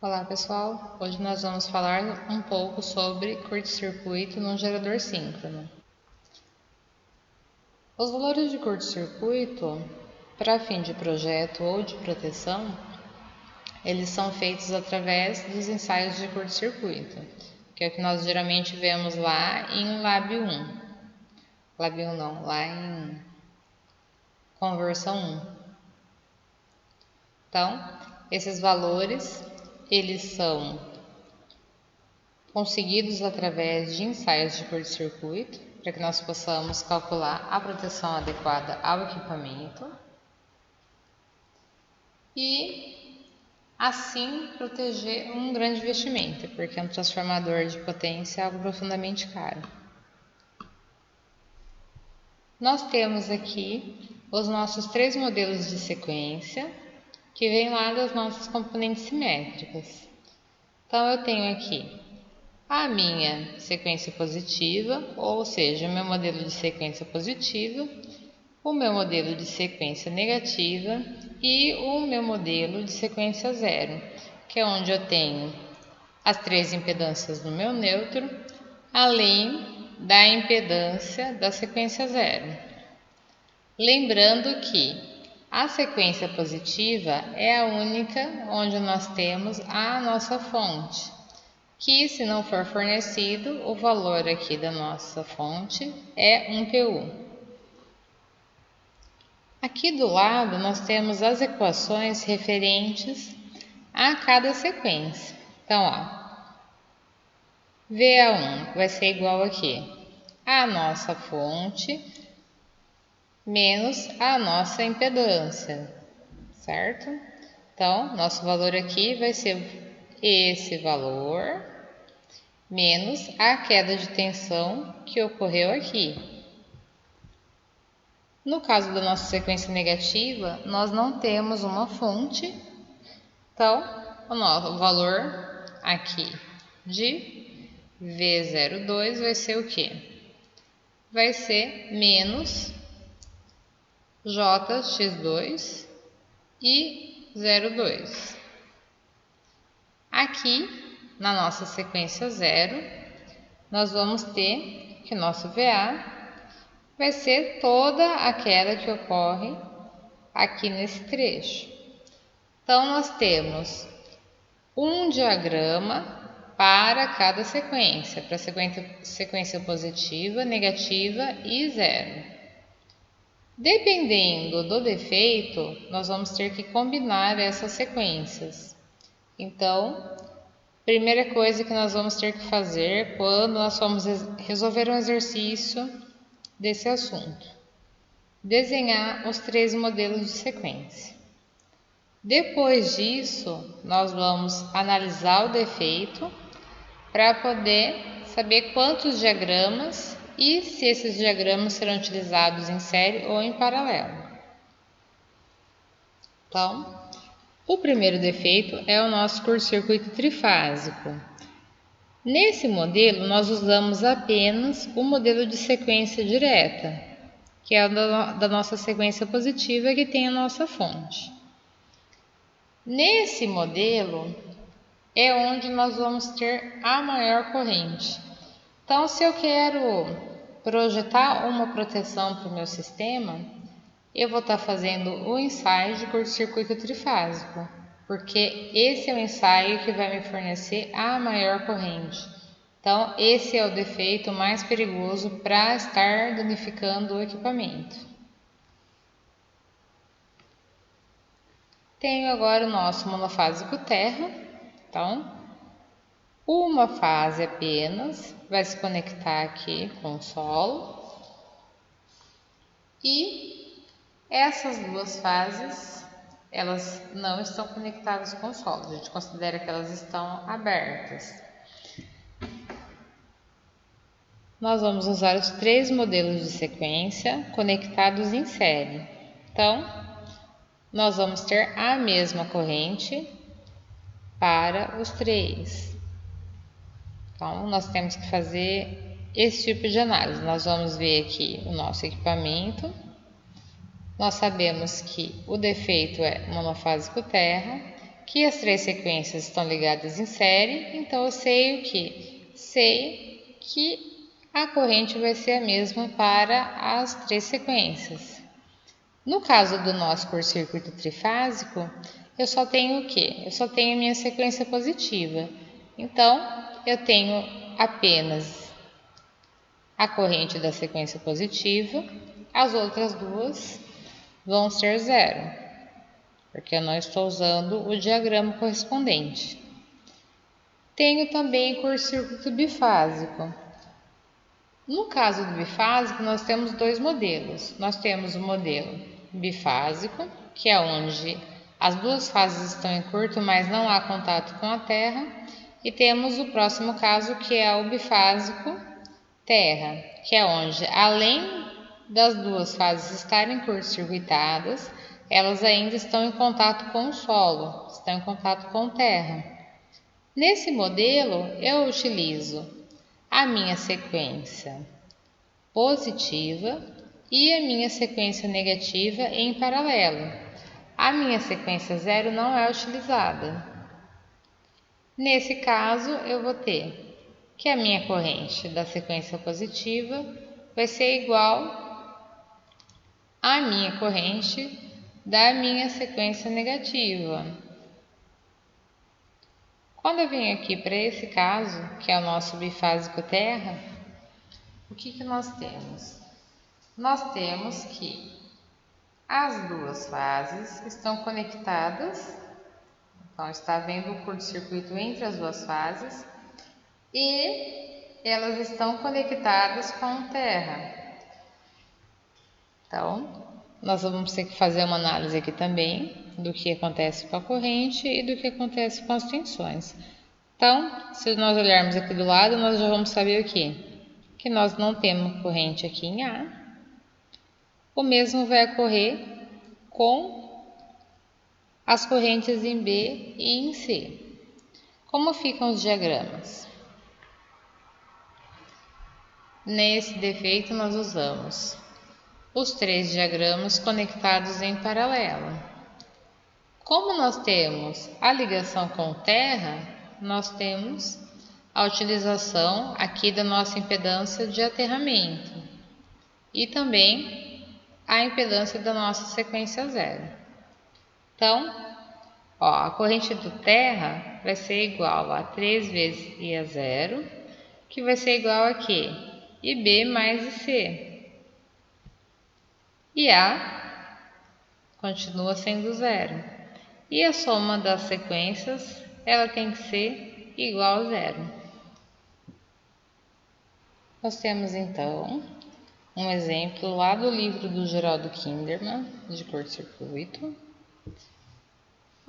Olá pessoal, hoje nós vamos falar um pouco sobre curto-circuito num gerador síncrono. Os valores de curto-circuito, para fim de projeto ou de proteção, eles são feitos através dos ensaios de curto-circuito, que é o que nós geralmente vemos lá em Lab 1. Lab 1 não, lá em Conversão 1. Então, esses valores, eles são conseguidos através de ensaios de curto-circuito, para que nós possamos calcular a proteção adequada ao equipamento e assim proteger um grande investimento, porque um transformador de potência é algo profundamente caro. Nós temos aqui os nossos três modelos de sequência, que vêm lá das nossas componentes simétricas. Então eu tenho aqui a minha sequência positiva, ou seja, o meu modelo de sequência positiva, o meu modelo de sequência negativa e o meu modelo de sequência zero, que é onde eu tenho as três impedâncias do meu neutro, além da impedância da sequência zero. Lembrando que a sequência positiva é a única onde nós temos a nossa fonte, que se não for fornecido, o valor aqui da nossa fonte é 1 PU. Aqui do lado nós temos as equações referentes a cada sequência. Então, VA1 vai ser igual aqui a nossa fonte menos a nossa impedância, certo? Então, nosso valor aqui vai ser esse valor menos a queda de tensão que ocorreu aqui. No caso da nossa sequência negativa, nós não temos uma fonte, então o valor aqui de V02 vai ser o quê? Vai ser menos JX2 e 02. Aqui, na nossa sequência zero, nós vamos ter que nosso VA vai ser toda a queda que ocorre aqui nesse trecho. Então, nós temos um diagrama para cada sequência, para a sequência positiva, negativa e zero. Dependendo do defeito, nós vamos ter que combinar essas sequências. Então, primeira coisa que nós vamos ter que fazer quando nós formos resolver um exercício desse assunto: desenhar os três modelos de sequência. Depois disso, nós vamos analisar o defeito para poder saber quantos diagramas e se esses diagramas serão utilizados em série ou em paralelo. Então, o primeiro defeito é o nosso curto-circuito trifásico. Nesse modelo, nós usamos apenas o modelo de sequência direta, que é o da nossa sequência positiva que tem a nossa fonte. Nesse modelo é onde nós vamos ter a maior corrente. Então, se eu quero projetar uma proteção para o meu sistema, eu vou estar fazendo o ensaio de curto-circuito trifásico, porque esse é o ensaio que vai me fornecer a maior corrente. Então, esse é o defeito mais perigoso para estar danificando o equipamento. Tenho agora o nosso monofásico terra. Então, uma fase apenas vai se conectar aqui com o solo. E essas duas fases, elas não estão conectadas com o solo. A gente considera que elas estão abertas. Nós vamos usar os três modelos de sequência conectados em série. Então, nós vamos ter a mesma corrente para os três. Então, nós temos que fazer esse tipo de análise. Nós vamos ver aqui o nosso equipamento. Nós sabemos que o defeito é monofásico terra, que as três sequências estão ligadas em série, então eu sei o que? Sei que a corrente vai ser a mesma para as três sequências. No caso do nosso curto-circuito trifásico, eu só tenho o quê? Eu só tenho a minha sequência positiva. Então, eu tenho apenas a corrente da sequência positiva, as outras duas vão ser zero, porque eu não estou usando o diagrama correspondente. Tenho também curto-circuito bifásico. No caso do bifásico, nós temos dois modelos. Nós temos o modelo bifásico, que é onde as duas fases estão em curto, mas não há contato com a Terra. E temos o próximo caso, que é o bifásico Terra, que é onde, além das duas fases estarem curto-circuitadas, elas ainda estão em contato com o solo, estão em contato com Terra. Nesse modelo, eu utilizo a minha sequência positiva e a minha sequência negativa em paralelo. A minha sequência zero não é utilizada. Nesse caso, eu vou ter que a minha corrente da sequência positiva vai ser igual à minha corrente da minha sequência negativa. Quando eu venho aqui para esse caso, que é o nosso bifásico Terra, o que nós temos? Nós temos que as duas fases estão conectadas, então está havendo um curto-circuito entre as duas fases e elas estão conectadas com Terra. Então, nós vamos ter que fazer uma análise aqui também do que acontece com a corrente e do que acontece com as tensões. Então, se nós olharmos aqui do lado, nós já vamos saber o quê? Que nós não temos corrente aqui em A. O mesmo vai ocorrer com as correntes em B e em C. Como ficam os diagramas? Nesse defeito, nós usamos os três diagramas conectados em paralelo. Como nós temos a ligação com Terra, nós temos a utilização aqui da nossa impedância de aterramento e também a impedância da nossa sequência zero. Então, a corrente do Terra vai ser igual a 3 vezes I a zero, que vai ser igual a quê? IB mais IC. E A continua sendo zero. E a soma das sequências, ela tem que ser igual a zero. Nós temos então um exemplo lá do livro do Geraldo Kinderman, de curto-circuito,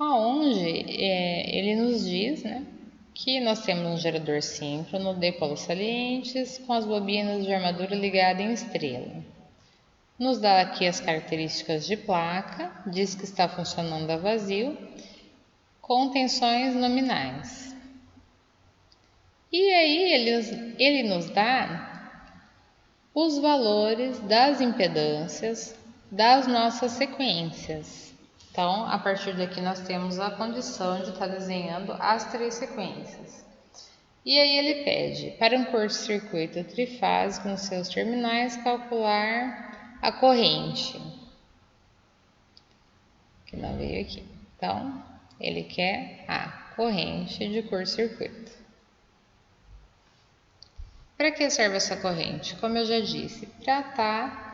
onde ele nos diz, que nós temos um gerador síncrono de polos salientes com as bobinas de armadura ligada em estrela. Nos dá aqui as características de placa, diz que está funcionando a vazio, com tensões nominais. E aí ele nos dá os valores das impedâncias das nossas sequências. Então, a partir daqui nós temos a condição de estar desenhando as três sequências. E aí ele pede, para um curto-circuito trifásico nos seus terminais, calcular a corrente, que não veio aqui. Então, ele quer a corrente de curto-circuito. Para que serve essa corrente? Como eu já disse, para estar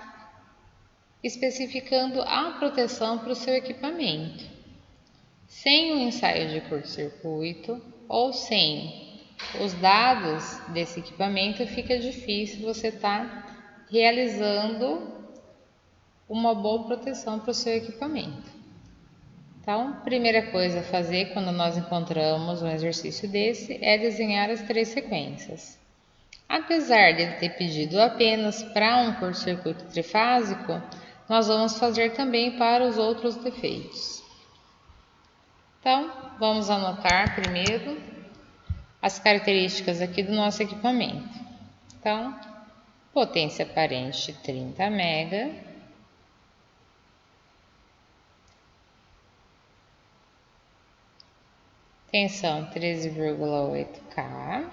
especificando a proteção para o seu equipamento. Sem um ensaio de curto-circuito ou sem os dados desse equipamento, fica difícil você estar realizando uma boa proteção para o seu equipamento. Então, primeira coisa a fazer quando nós encontramos um exercício desse é desenhar as três sequências. Apesar de ele ter pedido apenas para um curto-circuito trifásico, nós vamos fazer também para os outros defeitos. Então, vamos anotar primeiro as características aqui do nosso equipamento. Então, potência aparente 30 MB. tensão 13,8K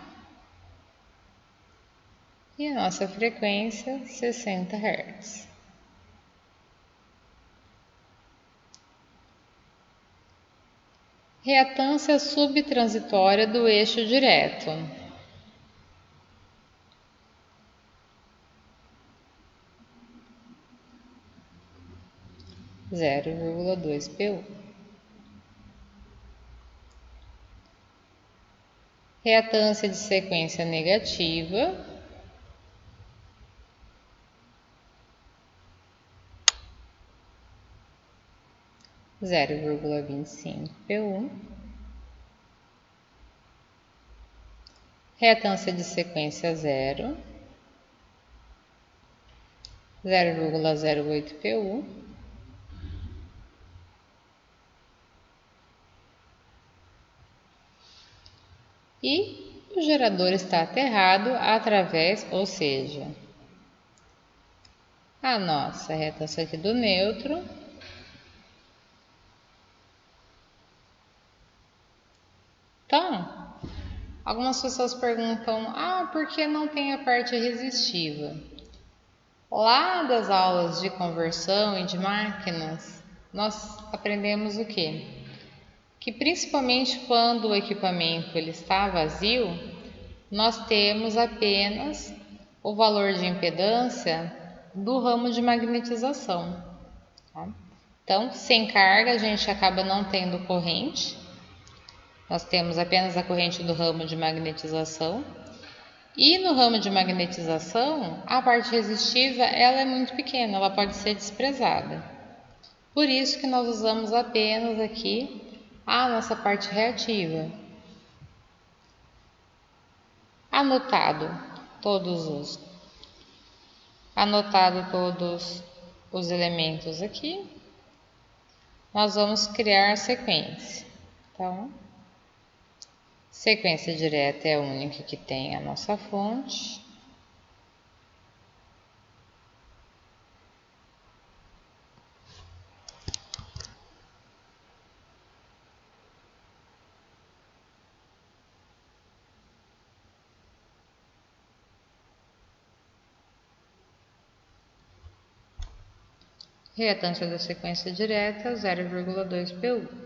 e a nossa frequência 60 Hz. Reatância subtransitória do eixo direto. Zero vírgula dois PU. Reatância de sequência negativa. Zero vírgula 25 PU. Reatância de sequência zero. 0,08 PU. E o gerador está aterrado através, ou seja, a nossa reatância aqui do neutro Então, algumas pessoas perguntam, por que não tem a parte resistiva? Lá das aulas de conversão e de máquinas, nós aprendemos o quê? Que principalmente quando o equipamento ele está vazio, nós temos apenas o valor de impedância do ramo de magnetização. Tá? Então, sem carga, a gente acaba não tendo corrente. Nós temos apenas a corrente do ramo de magnetização. E no ramo de magnetização, a parte resistiva ela é muito pequena, ela pode ser desprezada. Por isso que nós usamos apenas aqui a nossa parte reativa. Anotado todos os elementos aqui, nós vamos criar a sequência. Então, sequência direta é a única que tem a nossa fonte. Reatância da sequência direta 0,2 PU.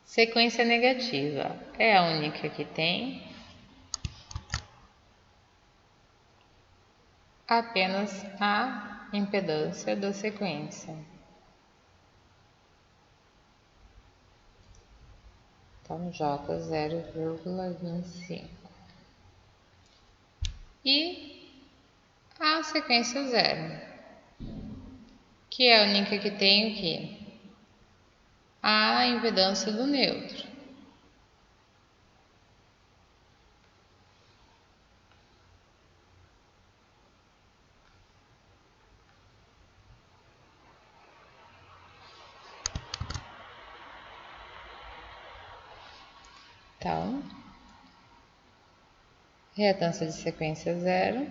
Sequência negativa é a única que tem apenas a impedância da sequência. Então, J 0,25. E a sequência zero, que é a única que tem o quê? A impedância do neutro. Então, reatância de sequência zero.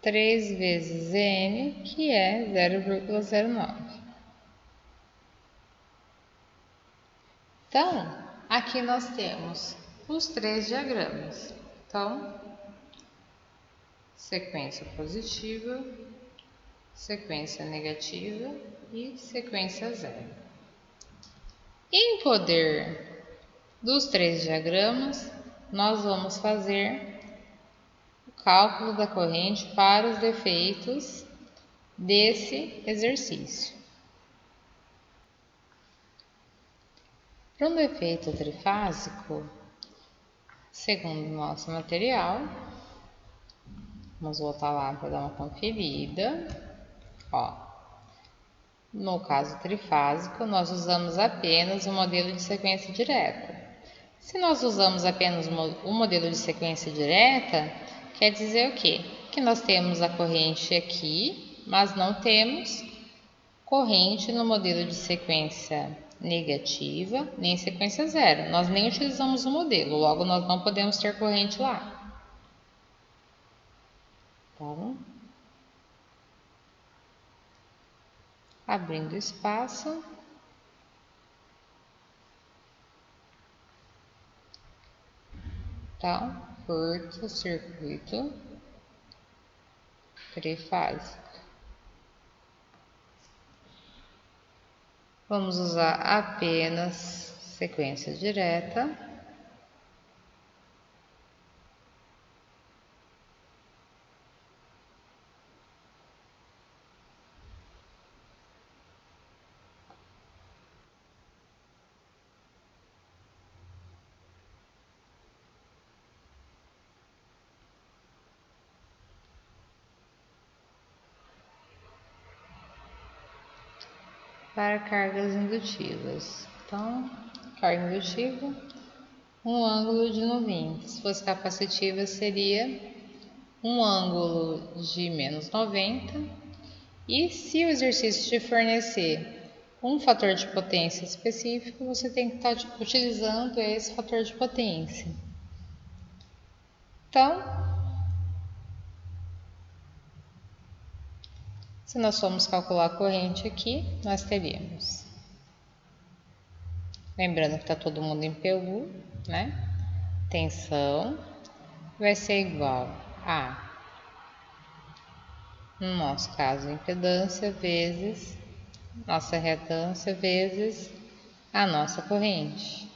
Três vezes N, que é 0,09. Então, aqui nós temos os três diagramas. Então, sequência positiva, sequência negativa e sequência zero. Em poder dos três diagramas, nós vamos fazer o cálculo da corrente para os defeitos desse exercício. Para um defeito trifásico, segundo o nosso material, vamos voltar lá para dar uma conferida. No caso trifásico, nós usamos apenas o modelo de sequência direta. Se nós usamos apenas o modelo de sequência direta, quer dizer o quê? Que nós temos a corrente aqui, mas não temos corrente no modelo de sequência negativa, nem sequência zero. Nós nem utilizamos o modelo, logo nós não podemos ter corrente lá. Tá? Abrindo espaço. Então, curto-circuito trifásico. Vamos usar apenas sequência direta. Para cargas indutivas. Então, carga indutiva, um ângulo de 90. Se fosse capacitiva, seria um ângulo de menos 90. E se o exercício te fornecer um fator de potência específico, você tem que estar utilizando esse fator de potência. Então, se nós formos calcular a corrente aqui, nós teríamos, lembrando que está todo mundo em PU, né? Tensão vai ser igual a, no nosso caso, impedância vezes nossa reatância vezes a nossa corrente.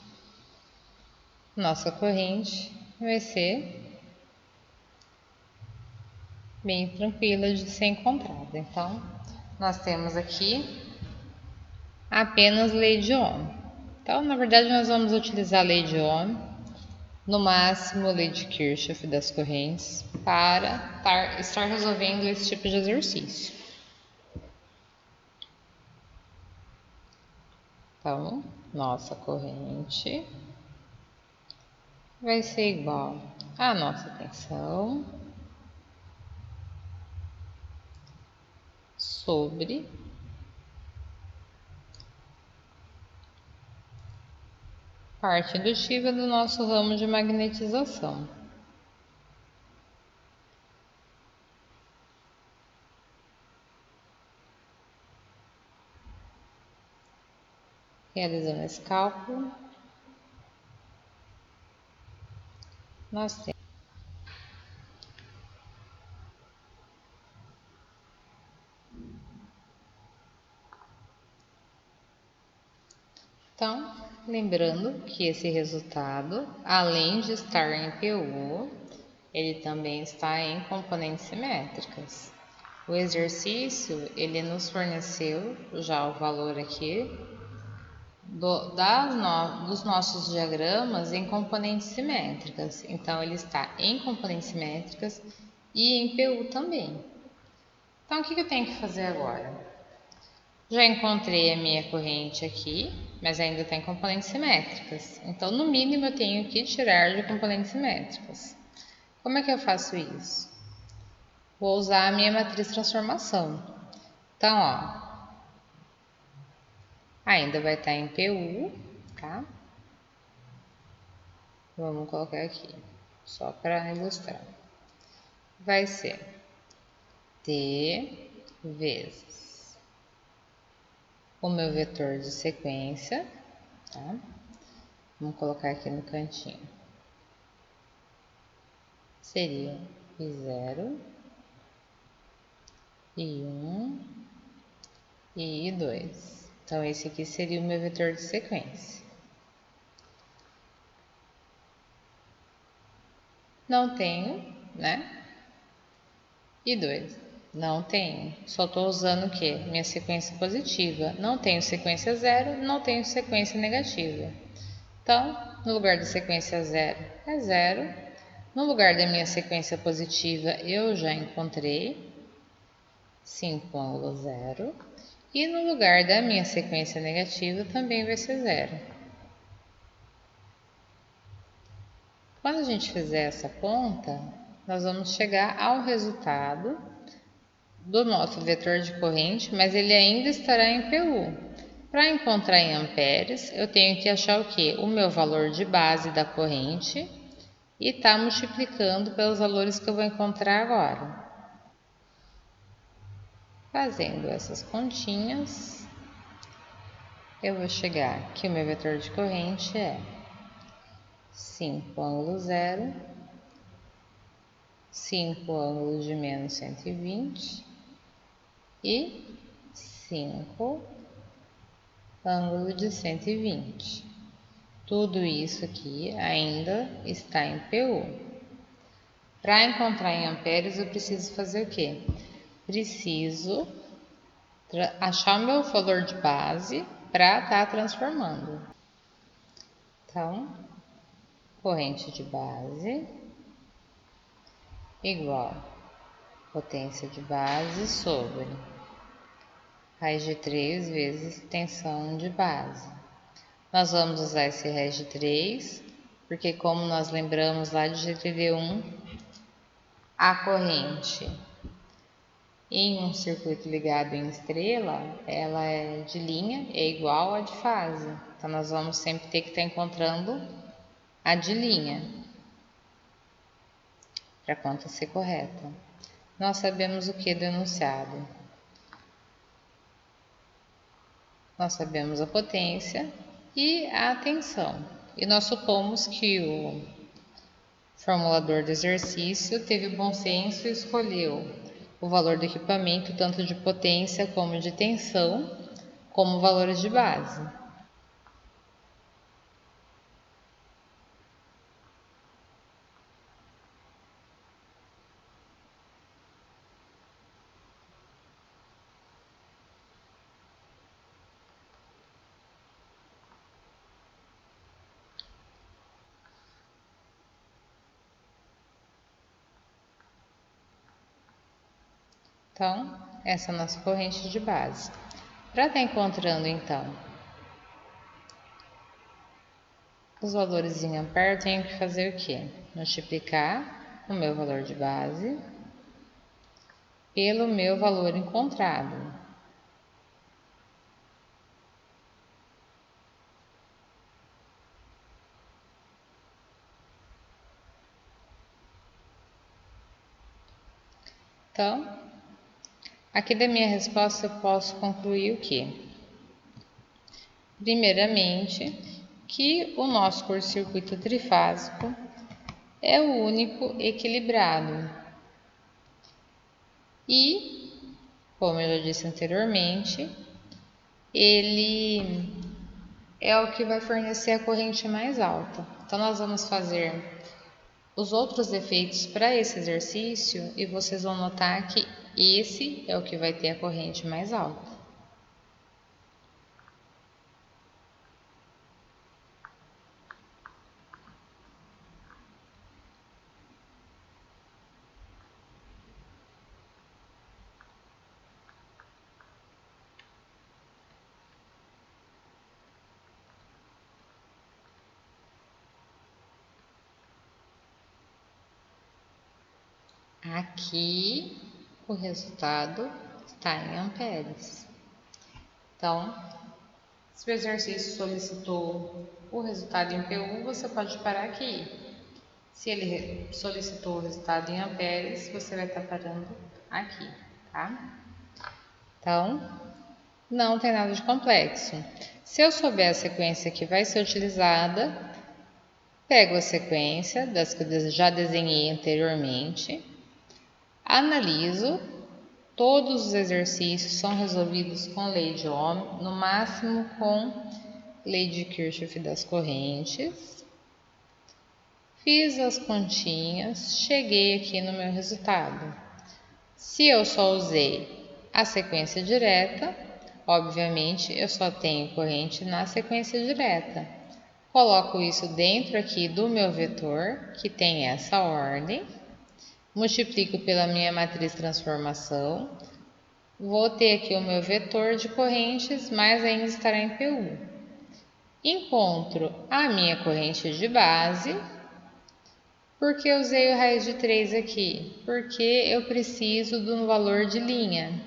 Nossa corrente vai ser bem tranquila de ser encontrada. Então, nós temos aqui apenas lei de Ohm. Então, na verdade, nós vamos utilizar a lei de Ohm, no máximo a lei de Kirchhoff das correntes, para estar resolvendo esse tipo de exercício. Então, nossa corrente vai ser igual à nossa tensão sobre parte indutiva do nosso ramo de magnetização. Realizando esse cálculo, nós temos. Então, lembrando que esse resultado, além de estar em PU, ele também está em componentes simétricas. O exercício, ele nos forneceu já o valor aqui dos nossos diagramas em componentes simétricas. Então, ele está em componentes simétricas e em PU também. Então, o que eu tenho que fazer agora? Já encontrei a minha corrente aqui, mas ainda está em componentes simétricas. Então, no mínimo, eu tenho que tirar de componentes simétricas. Como é que eu faço isso? Vou usar a minha matriz transformação. Então, ó, ainda vai estar em PU, tá? Vamos colocar aqui, só para ilustrar. Vai ser T vezes o meu vetor de sequência, tá? Vamos colocar aqui no cantinho. Seria I0, I1 e I2. Então, esse aqui seria o meu vetor de sequência. Não tenho, né? I2. Não tenho. Só estou usando o quê? Minha sequência positiva. Não tenho sequência zero, não tenho sequência negativa. Então, no lugar da sequência zero é zero. No lugar da minha sequência positiva, eu já encontrei 5,0. E no lugar da minha sequência negativa, também vai ser zero. Quando a gente fizer essa conta, nós vamos chegar ao resultado do nosso vetor de corrente, mas ele ainda estará em PU. Para encontrar em amperes, eu tenho que achar o quê? O meu valor de base da corrente e tá multiplicando pelos valores que eu vou encontrar agora. Fazendo essas continhas, eu vou chegar que o meu vetor de corrente é 5 ângulo zero, 5 ângulo de menos 120 e 5 ângulo de 120. Tudo isso aqui ainda está em PU. Para encontrar em amperes, eu preciso fazer o quê? Preciso achar o meu valor de base para estar transformando. Então, corrente de base igual potência de base sobre raiz de 3 vezes tensão de base. Nós vamos usar esse raiz de 3, porque como nós lembramos lá de GTD1, a corrente em um circuito ligado em estrela, ela é de linha, é igual à de fase. Então, nós vamos sempre ter que estar encontrando a de linha, para a conta ser correta. Nós sabemos o que é do enunciado. Nós sabemos a potência e a tensão. E nós supomos que o formulador do exercício teve bom senso e escolheu o valor do equipamento, tanto de potência como de tensão, como valores de base. Então, essa é a nossa corrente de base. Para estar encontrando, então, os valores em ampere, eu tenho que fazer o quê? Multiplicar o meu valor de base pelo meu valor encontrado. Então, aqui da minha resposta eu posso concluir o quê? Primeiramente, que o nosso curto-circuito trifásico é o único equilibrado. E, como eu já disse anteriormente, ele é o que vai fornecer a corrente mais alta. Então, nós vamos fazer os outros efeitos para esse exercício e vocês vão notar que esse é o que vai ter a corrente mais alta. Aqui o resultado está em amperes. Então, se o exercício solicitou o resultado em PU, você pode parar aqui. Se ele solicitou o resultado em amperes, você vai estar parando aqui, tá? Então, não tem nada de complexo. Se eu souber a sequência que vai ser utilizada, pego a sequência das que eu já desenhei anteriormente, analiso, todos os exercícios são resolvidos com lei de Ohm, no máximo com lei de Kirchhoff das correntes. Fiz as continhas, cheguei aqui no meu resultado. Se eu só usei a sequência direta, obviamente eu só tenho corrente na sequência direta. Coloco isso dentro aqui do meu vetor, que tem essa ordem. Multiplico pela minha matriz transformação. Vou ter aqui o meu vetor de correntes, mas ainda estará em PU. Encontro a minha corrente de base Por que eu usei o raiz de 3 aqui? Porque eu preciso do valor de linha.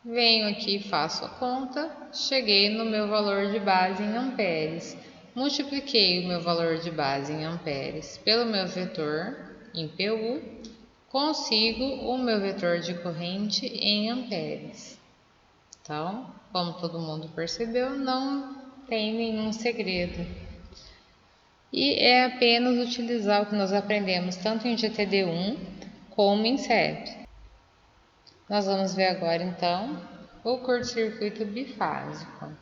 Venho aqui, faço a conta, cheguei no meu valor de base em amperes. Multipliquei o meu valor de base em amperes pelo meu vetor em PU, consigo o meu vetor de corrente em amperes. Então, como todo mundo percebeu, não tem nenhum segredo. E é apenas utilizar o que nós aprendemos tanto em GTD1 como em CEP. Nós vamos ver agora, então, o curto-circuito bifásico.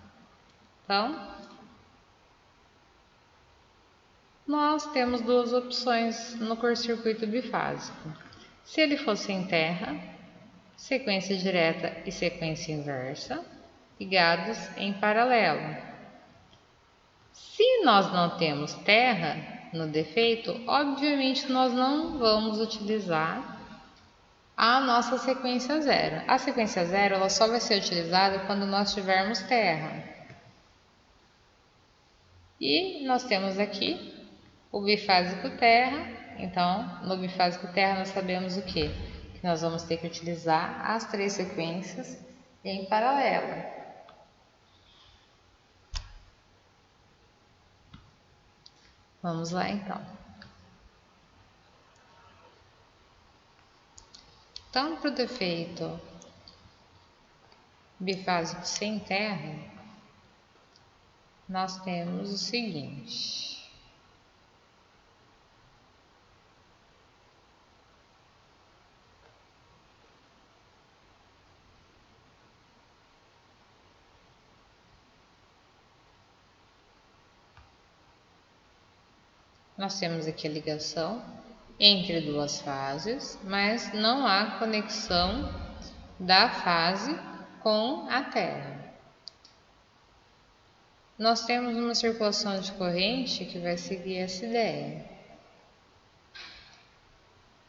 Então, nós temos duas opções no curto-circuito bifásico. Se ele fosse em terra, sequência direta e sequência inversa, ligados em paralelo. Se nós não temos terra no defeito, obviamente nós não vamos utilizar a nossa sequência zero. A sequência zero ela só vai ser utilizada quando nós tivermos terra. E nós temos aqui o bifásico terra. Então, no bifásico terra nós sabemos o quê? Que nós vamos ter que utilizar as três sequências em paralelo. Vamos lá então. Então, para o defeito bifásico sem terra, nós temos o seguinte. Nós temos aqui a ligação entre duas fases, mas não há conexão da fase com a Terra. Nós temos uma circulação de corrente que vai seguir essa ideia.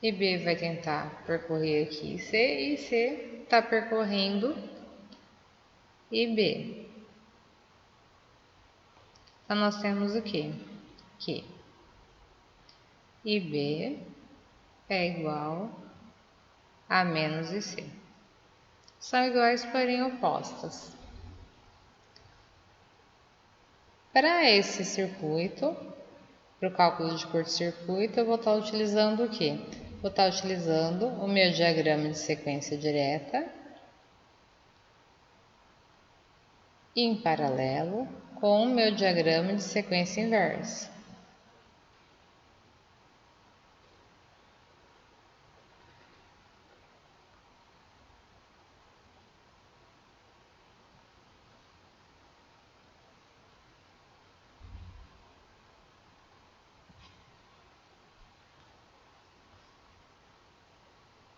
IB vai tentar percorrer aqui C e C está percorrendo IB. Então nós temos o quê? Que IB é igual a menos IC. São iguais, porém opostas. Para esse circuito, para o cálculo de curto-circuito, eu vou estar utilizando o quê? Vou estar utilizando o meu diagrama de sequência direta em paralelo com o meu diagrama de sequência inversa.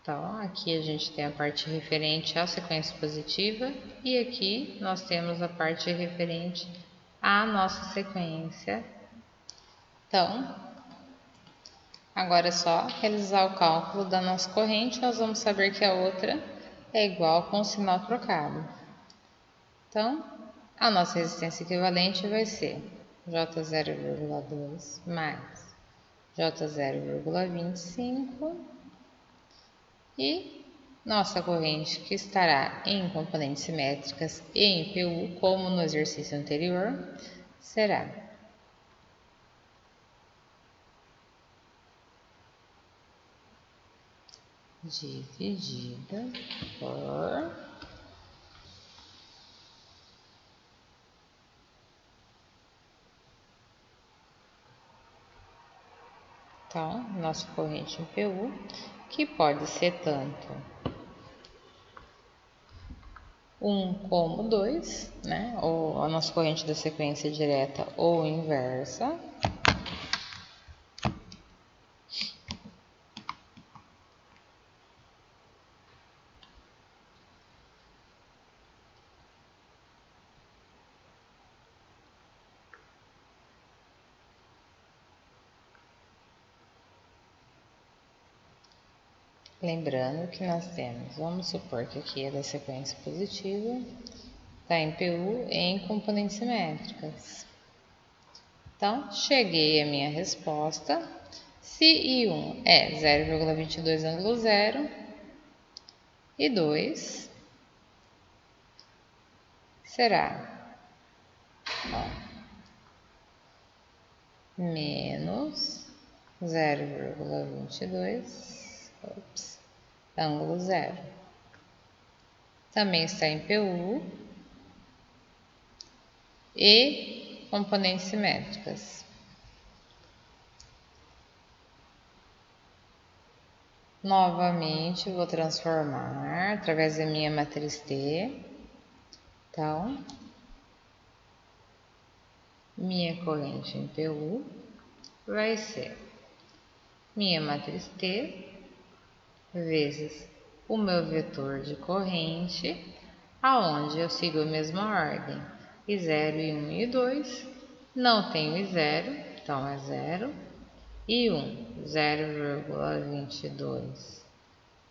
Então, aqui a gente tem a parte referente à sequência positiva e aqui nós temos a parte referente à nossa sequência. Então, agora é só realizar o cálculo da nossa corrente, nós vamos saber que a outra é igual com o sinal trocado. Então, a nossa resistência equivalente vai ser J0,2 mais J0,25 e nossa corrente, que estará em componentes simétricas e em PU, como no exercício anterior, será dividida por então, nossa corrente em PU, que pode ser tanto 1 como 2, né? Ou a nossa corrente da sequência direta ou inversa. Lembrando que nós temos, vamos supor que aqui é da sequência positiva, está em PU em componentes simétricas. Então, cheguei à minha resposta. Se I1 é 0,22 ângulo zero, I2 será menos 0,22 ângulo zero. Também está em PU e componentes simétricas. Novamente, vou transformar através da minha matriz T. Então, minha corrente em PU vai ser minha matriz T vezes o meu vetor de corrente, aonde eu sigo a mesma ordem, I0, I1 e I2. Não tenho I0, então é 0. I1, 0,22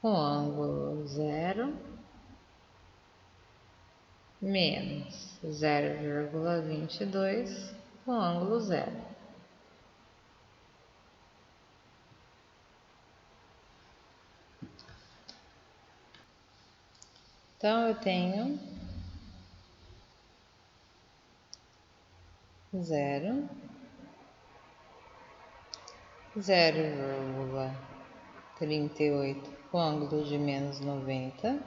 com ângulo zero, menos 0,22 com ângulo zero. Então, eu tenho 0,38 com ângulo de menos 90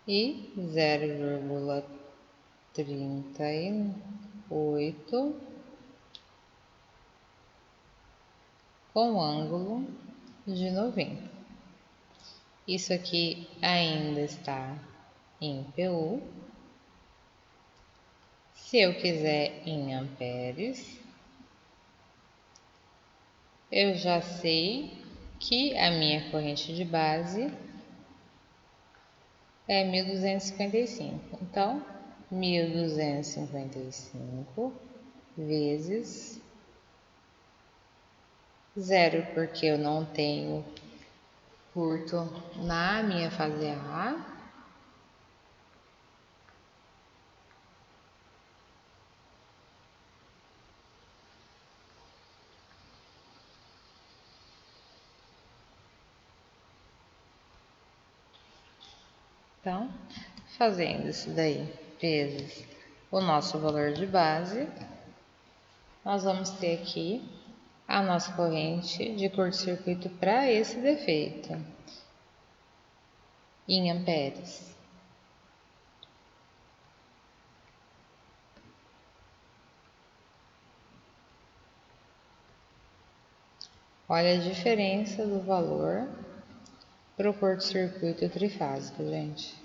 e 0,38 com ângulo de 90. Isso aqui ainda está em PU. Se eu quiser em amperes, eu já sei que a minha corrente de base é 1255. Então, 1255 vezes 0, porque eu não tenho curto na minha fase A. Então, fazendo isso daí vezes o nosso valor de base, nós vamos ter aqui a nossa corrente de curto-circuito para esse defeito, em amperes. Olha a diferença do valor para o curto-circuito trifásico, gente.